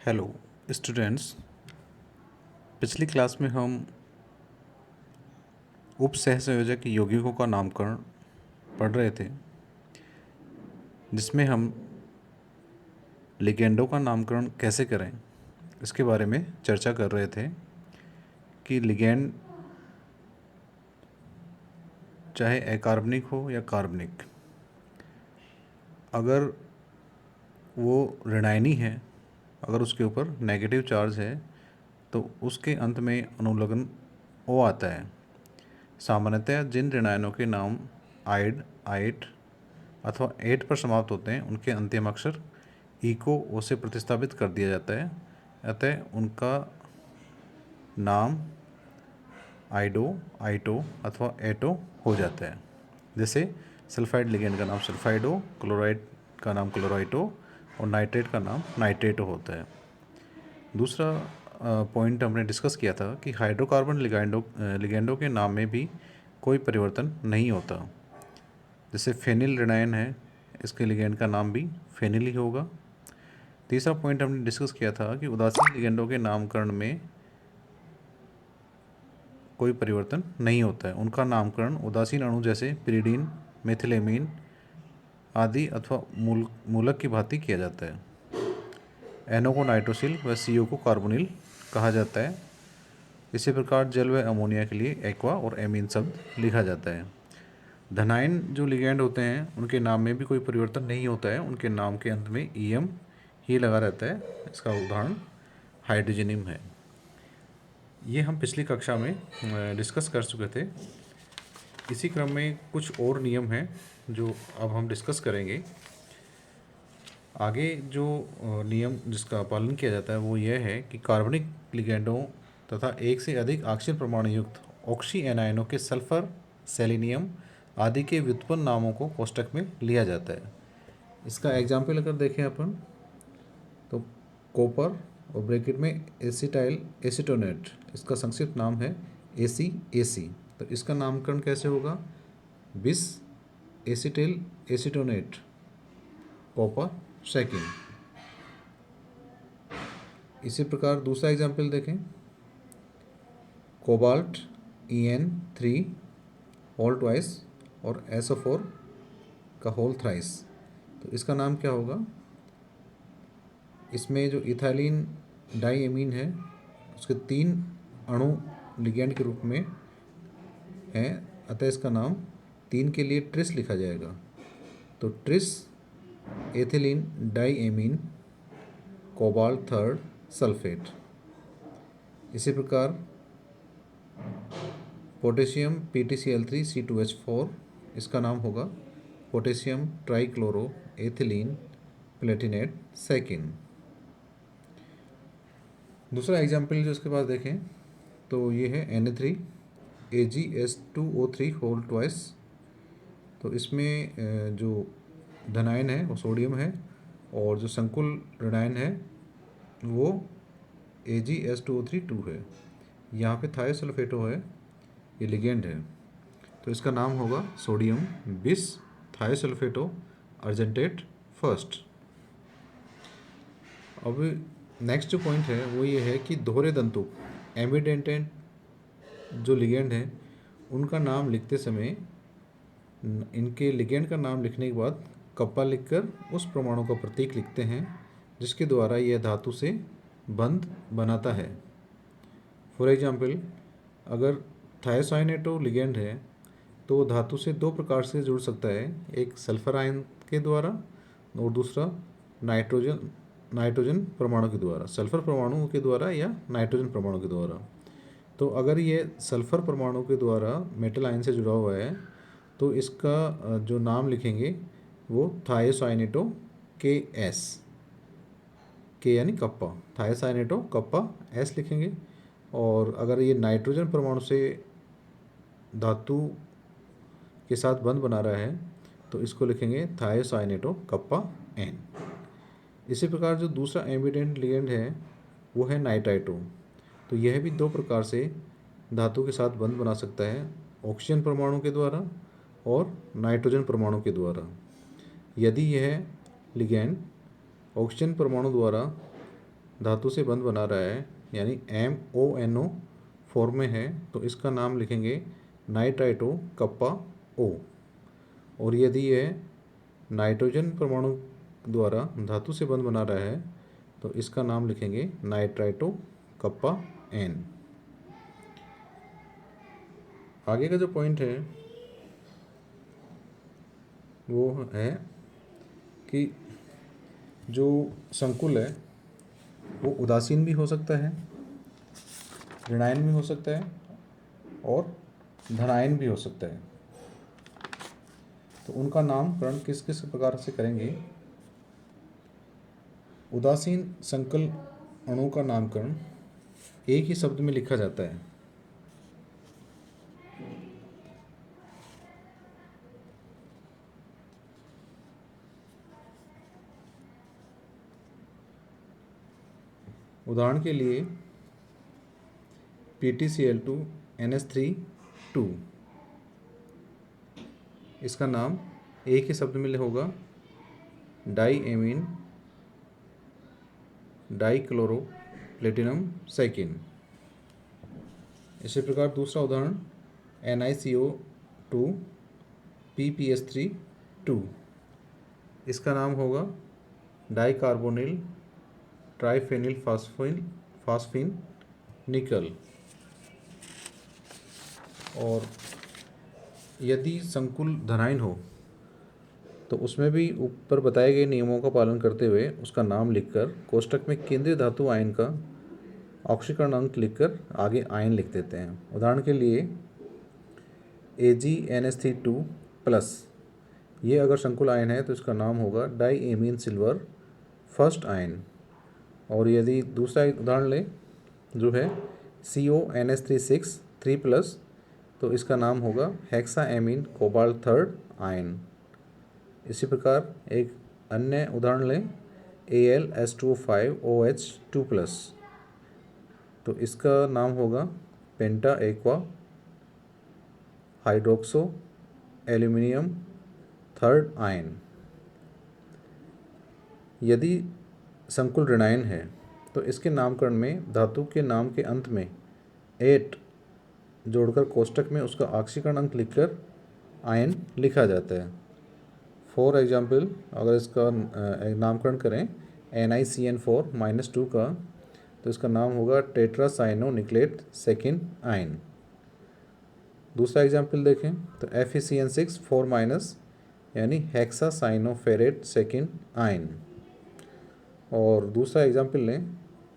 Hello students. पिछली class में हम उप सहसंयोजक यौगिकों का नामकरण पढ़ रहे थे, जिसमें हम लिगेंडों का नामकरण कैसे करें इसके बारे में चर्चा कर रहे थे कि लिगेंड चाहे अकार्बनिक हो या कार्बनिक, अगर वो ऋणायनी है, अगर उसके ऊपर नेगेटिव चार्ज है तो उसके अंत में अनुलग्न ओ आता है। सामान्यतः जिन ऋणायनों के नाम आइड, आइट अथवा एट पर समाप्त होते हैं उनके अंतिम अक्षर ई को ओ से प्रतिस्थापित कर दिया जाता है, अतः उनका नाम आइडो, आइटो अथवा एटो हो जाता है। जैसे सल्फाइड लिगेंड का नाम सल्फाइडो, क्लोराइड का नाम क्लोराइटो और नाइट्रेट का नाम नाइट्रेटो होता है। दूसरा पॉइंट हमने डिस्कस किया था कि हाइड्रोकार्बन लिगेंडों के नाम में भी कोई परिवर्तन नहीं होता। जैसे फेनिल ऋणायन है, इसके लिगेंड का नाम भी फेनिल ही होगा। तीसरा पॉइंट हमने डिस्कस किया था कि उदासीन लिगेंडों के नामकरण में कोई परिवर्तन नहीं होता है। उनका नामकरण उदासीन अणु जैसे पिरिडीन, मेथिलेमीन आदि अथवा मूलक की भांति किया जाता है। एनओ को नाइट्रोसिल व सीओ को कार्बोनिल कहा जाता है। इसी प्रकार जल व अमोनिया के लिए एक्वा और एमीन शब्द लिखा जाता है। धनायन जो लिगेंड होते हैं उनके नाम में भी कोई परिवर्तन नहीं होता है, उनके नाम के अंत में ईएम ही लगा रहता है। इसका उदाहरण हाइड्रोजनियम है। ये हम पिछली कक्षा में डिस्कस कर चुके थे। इसी क्रम में कुछ और नियम हैं जो अब हम डिस्कस करेंगे। आगे जो नियम जिसका पालन किया जाता है वो यह है कि कार्बनिक लिगेंडों तथा एक से अधिक ऑक्सीजन परमाणु युक्त ऑक्सी एनायनों के सल्फर, सेलेनियम आदि के व्युत्पन्न नामों को कोष्टक में लिया जाता है। इसका एग्जाम्पल अगर देखें अपन तो कॉपर और ब्रैकेट में एसिटाइल एसीटोनेट, इसका संक्षिप्त नाम है ACAC। तो इसका नामकरण कैसे होगा? बिस एसिटिल एसीटोनेट कॉपर सेकेंड। इसी प्रकार दूसरा एग्जाम्पल देखें, कोबाल्ट EN3 होल ट्वाइस और SO4 का होल थ्राइस। तो इसका नाम क्या होगा? इसमें जो इथाइलिन डाईएमीन है उसके 3 अणु लिगेंड के रूप में हैं, अतः इसका नाम 3 के लिए ट्रिस लिखा जाएगा। तो tris ethylene diamine cobalt third sulphate. इसी प्रकार पोटेशियम PTCl3C2H4, इसका नाम होगा potassium trichloro ethylene platinate second. दूसरा एग्जाम्पल जो इसके पास देखें तो ये है Na3 AgS2O3 होल ट्वाइस। तो इसमें जो धनायन है वो सोडियम है और जो संकुल ऋणायन है वो AgS2O3 2 है। यहाँ पे थायोसल्फेटो है, ये लिगेंड है। तो इसका नाम होगा सोडियम बिस थायोसल्फेटो अर्जेंटेट फर्स्ट। अब नेक्स्ट जो पॉइंट है वो ये है कि दोहरे दंतु एम्बिडेंटेंट जो लिगेंड हैं उनका नाम लिखते समय इनके लिगेंड का नाम लिखने के बाद कप्पा लिखकर उस परमाणु का प्रतीक लिखते हैं जिसके द्वारा यह धातु से बंध बनाता है। फॉर एग्जाम्पल, अगर थायोसाइनेटो लिगेंड है तो वो धातु से 2 प्रकार से जुड़ सकता है, एक सल्फर आयन के द्वारा और दूसरा नाइट्रोजन परमाणु के द्वारा, सल्फर परमाणु के द्वारा या नाइट्रोजन परमाणु के द्वारा। तो अगर ये सल्फर परमाणु के द्वारा मेटल आयन से जुड़ा हुआ है तो इसका जो नाम लिखेंगे वो थायोसाइनेटो KS, के यानी कप्पा, थायोसाइनेटो कप्पा S लिखेंगे। और अगर ये नाइट्रोजन परमाणु से धातु के साथ बंध बना रहा है तो इसको लिखेंगे थायोसाइनेटो कप्पा N। इसी प्रकार जो दूसरा एम्बिडेंट लिगेंड है वो है नाइट्राइटो। तो यह भी 2 प्रकार से धातु के साथ बंध बना सकता है, ऑक्सीजन परमाणु के द्वारा और नाइट्रोजन परमाणु के द्वारा। यदि यह लिगेंड ऑक्सीजन परमाणु द्वारा धातु से बंध बना रहा है यानी MONO फॉर्म में है तो इसका नाम लिखेंगे नाइट्राइटो कप्पा O। और यदि यह नाइट्रोजन परमाणु द्वारा धातु से बंध बना रहा है तो इसका नाम लिखेंगे नाइट्राइटो कप्पा N। आगे का जो पॉइंट है वो है कि जो संकुल है वो उदासीन भी हो सकता है, ऋणायन भी हो सकता है और धनायन भी हो सकता है। तो उनका नामकरण किस किस प्रकार से करेंगे। उदासीन संकुल अणु का नामकरण एक ही शब्द में लिखा जाता है। उदाहरण के लिए PtCl2 NH3 2, इसका नाम एक ही शब्द में होगा डाईएमीन डाईक्लोरो प्लेटिनम सेकिन। इसी प्रकार दूसरा उदाहरण NiCO2 PPS3 2, इसका नाम होगा डाईकार्बोनिल ट्राइफेनिल फास्फीन निकल। और यदि संकुल धनायन हो तो उसमें भी ऊपर बताए गए नियमों का पालन करते हुए उसका नाम लिखकर कोष्टक में केंद्रीय धातु आयन का ऑक्सीकरण अंक लिखकर आगे आयन लिख देते हैं। उदाहरण के लिए AgNH3 प्लस, ये अगर संकुल आयन है तो इसका नाम होगा डाईएमीन सिल्वर फर्स्ट आयन। और यदि दूसरा उदाहरण लें जो है CONH3 3 प्लस, तो इसका नाम होगा हेक्साएमीन कोबाल्ट थर्ड आयन। इसी प्रकार एक अन्य उदाहरण लें AlS2O5 OH 2 प्लस, तो इसका नाम होगा penta aqua hydroxo aluminium third ion. यदि संकुल ऋणायन है तो इसके नामकरण में धातु के नाम के अंत में 8 जोड़कर कोष्टक में उसका ऑक्सीकरण अंक लिखकर आयन लिखा जाता है। फॉर एग्जाम्पल अगर इसका नामकरण करें NiCN4-2 का, तो इसका नाम होगा टेट्रासाइनो निकलेट सेकेंड आयन। दूसरा एग्जाम्पल देखें तो FeCN6 4- यानी हेक्सासाइनोफेरेट सेकेंड आयन। और दूसरा एग्जाम्पल लें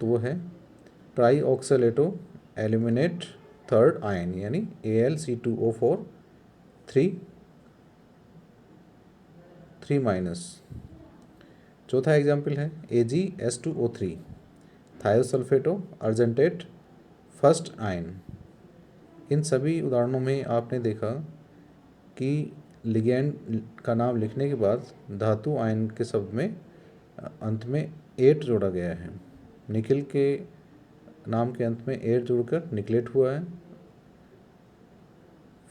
तो वो है ट्राईऑक्सलेटो एल्यूमिनेट थर्ड आयन यानी AlC2O4 3-। चौथा एग्जाम्पल है AgS2O3 थायोसल्फेटो अर्जेंटेट फर्स्ट आयन। इन सभी उदाहरणों में आपने देखा कि लिगैंड का नाम लिखने के बाद धातु आयन के शब्द में अंत में 8 जोड़ा गया है। निकिल के नाम के अंत में 8 जोड़कर निकलेट हुआ है,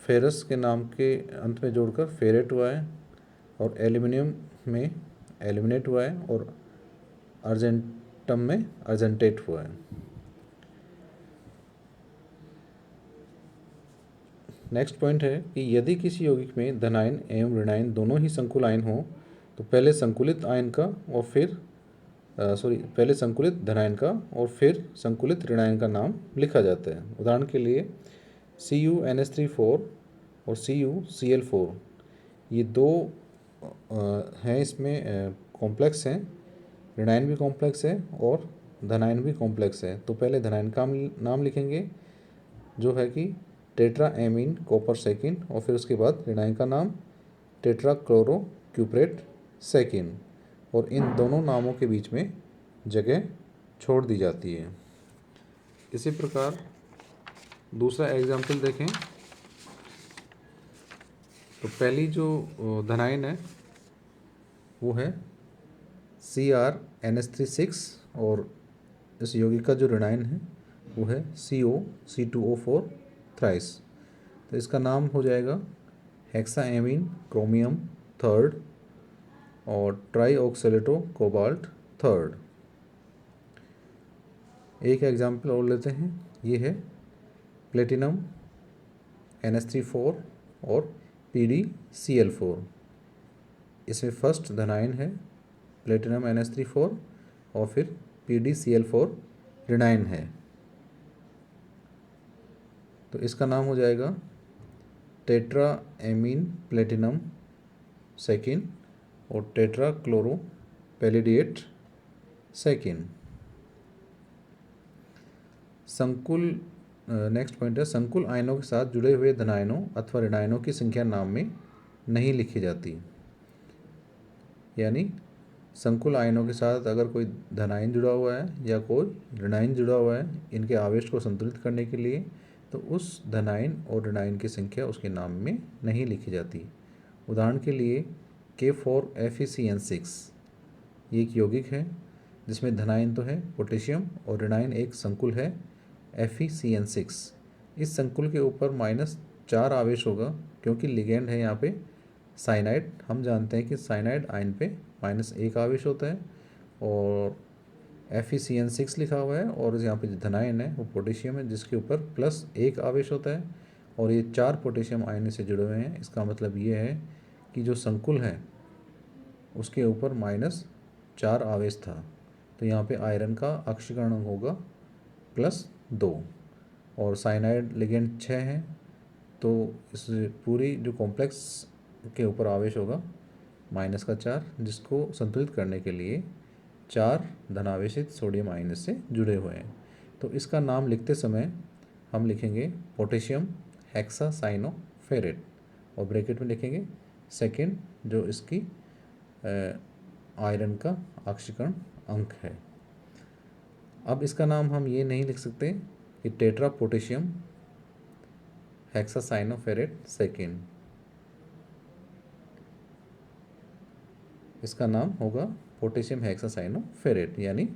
फेरस के नाम के अंत में जोड़कर फेरेट हुआ है, और एल्यूमिनियम में एल्यूमिनेट हुआ है, और अर्जेंटम में अर्जेंटेट हुआ है। नेक्स्ट पॉइंट है कि यदि किसी यौगिक में धनायन एवं ऋणायन दोनों ही संकुल आयन हो तो पहले संकुलित आयन का और फिर पहले संकुलित धनायन का और फिर संकुलित ऋणायन का नाम लिखा जाता है। उदाहरण के लिए CuNH3 और CuCl4, ये दो हैं, इसमें कॉम्प्लेक्स हैं, ऋणायन भी कॉम्प्लेक्स है और धनायन भी कॉम्प्लेक्स है। तो पहले धनायन का नाम लिखेंगे जो है कि टेट्राएमीन कॉपर सेकिन, और फिर उसके बाद ऋणायन का नाम टेट्राक्लोरो क्यूप्रेट सेकिन, और इन दोनों नामों के बीच में जगह छोड़ दी जाती है। इसी प्रकार दूसरा एग्जाम्पल देखें तो पहली जो धनायन है वो है CrNH3 और इस यौगिक का जो ऋणायन है वो है COC2O4 थ्राइस। तो इसका नाम हो जाएगा हेक्साएमीन क्रोमियम थर्ड और ट्राईऑक्सलेटो कोबाल्ट थर्ड। एक एग्जाम्पल और लेते हैं, ये है प्लेटिनम NH3 4 और PdCl4। इसमें फर्स्ट धनायन है प्लेटिनम NH3 4 और फिर PdCl4 ऋणायन है। तो इसका नाम हो जाएगा टेट्रा एमीन प्लेटिनम सेकेंड और टेट्रा क्लोरो पैलिडिएट सेकेंड। संकुल नेक्स्ट पॉइंट है, संकुल आयनों के साथ जुड़े हुए धनायनों अथवा ऋणायनों की संख्या नाम में नहीं लिखी जाती। यानी संकुल आयनों के साथ अगर कोई धनायन जुड़ा हुआ है या कोई ऋणायन जुड़ा हुआ है इनके आवेश को संतुलित करने के लिए, तो उस धनायन और ऋणायन की संख्या उसके नाम में नहीं लिखी जाती। उदाहरण के लिए K4FeCN6 ये एक यौगिक है जिसमें धनायन तो है पोटेशियम और ऋणायन एक संकुल है FeCN6। इस संकुल के ऊपर -4 आवेश होगा क्योंकि लिगेंड है यहाँ पे साइनाइड। हम जानते हैं कि साइनाइड आयन पे -1 आवेश होता है और FeCN6 लिखा हुआ है और यहाँ पे जो धनायन है वो पोटेशियम है जिसके ऊपर +1 आवेश होता है और ये 4 पोटेशियम आयन से जुड़े हुए हैं। इसका मतलब ये है कि जो संकुल है उसके ऊपर -4 आवेश था, तो यहाँ पे आयरन का ऑक्सीकरण होगा +2 और साइनाइड लिगेंड 6 है, तो इस पूरी जो कॉम्प्लेक्स के ऊपर आवेश होगा -4, जिसको संतुलित करने के लिए 4 धनावेशित सोडियम आयन से जुड़े हुए हैं। तो इसका नाम लिखते समय हम लिखेंगे पोटेशियम हेक्सासाइनोफेरेट और ब्रैकेट में लिखेंगे सेकेंड जो इसकी आयरन का ऑक्सीकरण अंक है। अब इसका नाम हम ये नहीं लिख सकते कि टेट्रा पोटेशियम हेक्सासाइनोफेरेट सेकेंड, इसका नाम होगा पोटेशियम हेक्सासाइनोफेरेट। यानी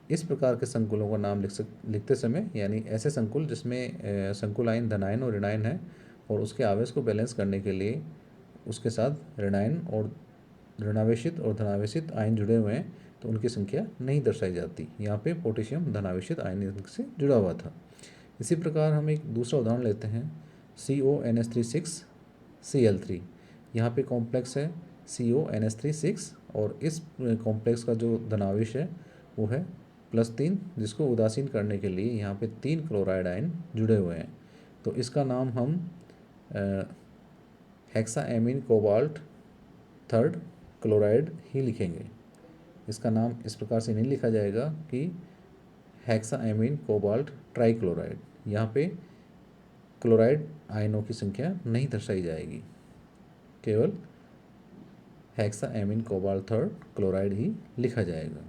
इस प्रकार के संकुलों का नाम लिखते समय, यानी ऐसे संकुल जिसमें संकुल आयन धनायन और ऋणायन है और उसके आवेश को बैलेंस करने के लिए उसके साथ ऋणायन और ऋणावेशित और धनावेशित आयन जुड़े हुए हैं, तो उनकी संख्या नहीं दर्शाई जाती। यहाँ पे पोटेशियम धनावेशित आयन से जुड़ा हुआ था। इसी प्रकार हम एक दूसरा उदाहरण लेते हैं CONH36Cl3। यहाँ पे कॉम्प्लेक्स है CONH36 और इस कॉम्प्लेक्स का जो धनावेश है वो है +3, जिसको उदासीन करने के लिए यहाँ पे 3 क्लोराइड आयन जुड़े हुए हैं। तो इसका नाम हम हेक्साएमीन कोबाल्ट 3rd क्लोराइड ही लिखेंगे। इसका नाम इस प्रकार से नहीं लिखा जाएगा कि हेक्साएमीन कोबाल्ट ट्राइक्लोराइड। यहाँ पे क्लोराइड आयनों की संख्या नहीं दर्शाई जाएगी, केवल हेक्साएमीन कोबाल्ट 3rd क्लोराइड ही लिखा जाएगा।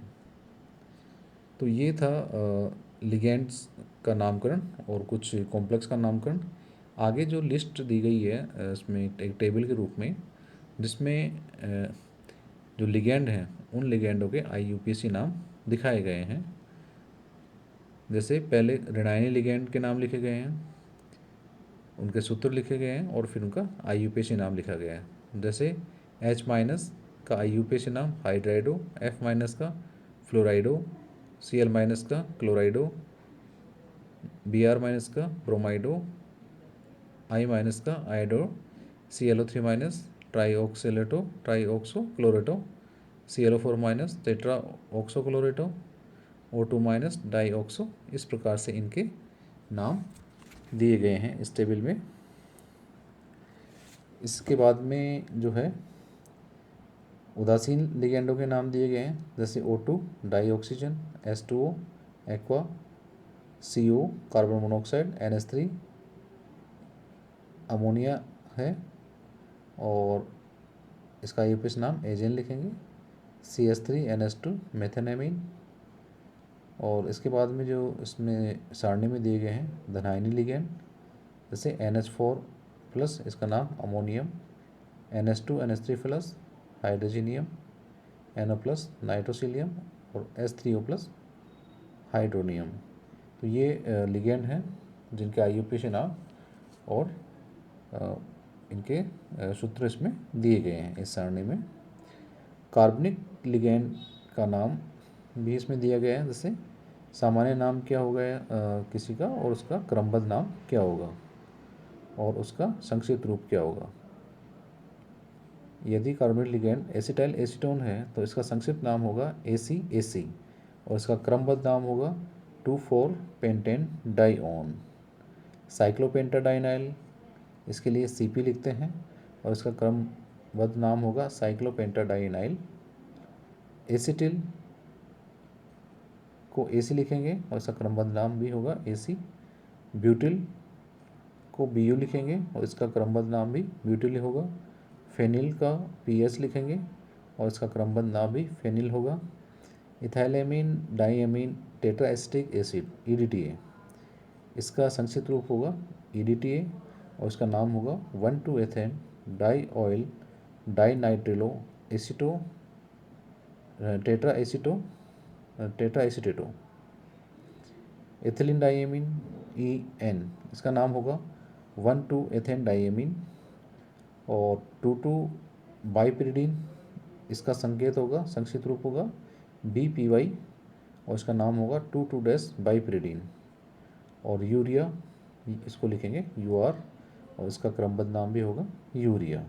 तो ये था लिगेंड्स का नामकरण और कुछ कॉम्प्लेक्स का नामकरण। आगे जो लिस्ट दी गई है इसमें एक टेबल के रूप में, जिसमें जो लिगेंड हैं उन लिगेंडों के IUPAC नाम दिखाए गए हैं। जैसे पहले ऋणायनी लिगेंड के नाम लिखे गए हैं, उनके सूत्र लिखे गए हैं और फिर उनका IUPAC नाम लिखा गया है। जैसे H- का IUPAC नाम हाइड्राइडो, F- का फ्लोराइडो, Cl- का क्लोराइडो, Br- का ब्रोमाइडो, I- का iodo, ClO3- trioxilato trioxochlorato, ClO4- tetra oxochlorato, O2- dioxo. इस प्रकार से इनके नाम दिए गए हैं इस टेबल में। इसके बाद में जो है उदासीन लिगेंडों के नाम दिए गए हैं, जैसे O2 डाईऑक्सीजन, H2O aqua, CO carbon monoxide, NH3 ammonia है और इसका IUPAC नाम एजेन लिखेंगे, CH3NH2 मेथेनामीन। और इसके बाद में जो इसमें सारणी में दिए गए हैं धनायनी लिगेंड, जैसे NH4+, इसका नाम अमोनियम, NH2 NH3+ हाइड्रोजीनियम, NO+ नाइट्रोसिलियम और H3O+ हाइड्रोनियम। तो ये लिगेंड हैं जिनके IUPAC नाम और इनके सूत्र इसमें दिए गए हैं इस सारणी में। कार्बनिक लिगेंड का नाम भी इसमें दिया गया है, जैसे सामान्य नाम क्या होगा किसी का, और उसका क्रमबद्ध नाम क्या होगा, और उसका संक्षिप्त रूप क्या होगा। यदि कार्बोनिल लिगैंड एसिटाइल एसीटोन है तो इसका संक्षिप्त नाम होगा ACAC, और इसका क्रमबद्ध नाम होगा 2,4-पेंटेन डाइओन। साइक्लोपेंटाडाइनाइल, इसके लिए CP लिखते हैं, और इसका क्रमबद्ध नाम होगा साइक्लोपेंटाडाइनाइल। एसिटिल को AC लिखेंगे और इसका क्रमबद्ध नाम भी होगा AC। ब्यूटिल को BU लिखेंगे और इसका क्रमबद्ध नाम भी ब्यूटिल होगा। फेनिल का PS लिखेंगे और इसका क्रमबद्ध नाम भी फेनिल होगा। इथाइलेमीन डाइएमीन टेट्राएसिटिक एसिड EDTA, इसका संक्षिप्त रूप होगा EDTA, और इसका नाम होगा 1,2-एथेन डाइऑयल डाइनाइट्रिलो एसिटो टेट्राएसिटेटो। एथिलीन डाइएमीन EN, इसका नाम होगा 1,2-एथेन डाइएमीन, और 2,2-बाइपिरिडीन, इसका संकेत होगा, संक्षिप्त रूप होगा BPY, और इसका नाम होगा 2,2-बाइपिरिडीन। और यूरिया, इसको लिखेंगे UR, और इसका क्रमबद्ध नाम भी होगा यूरिया।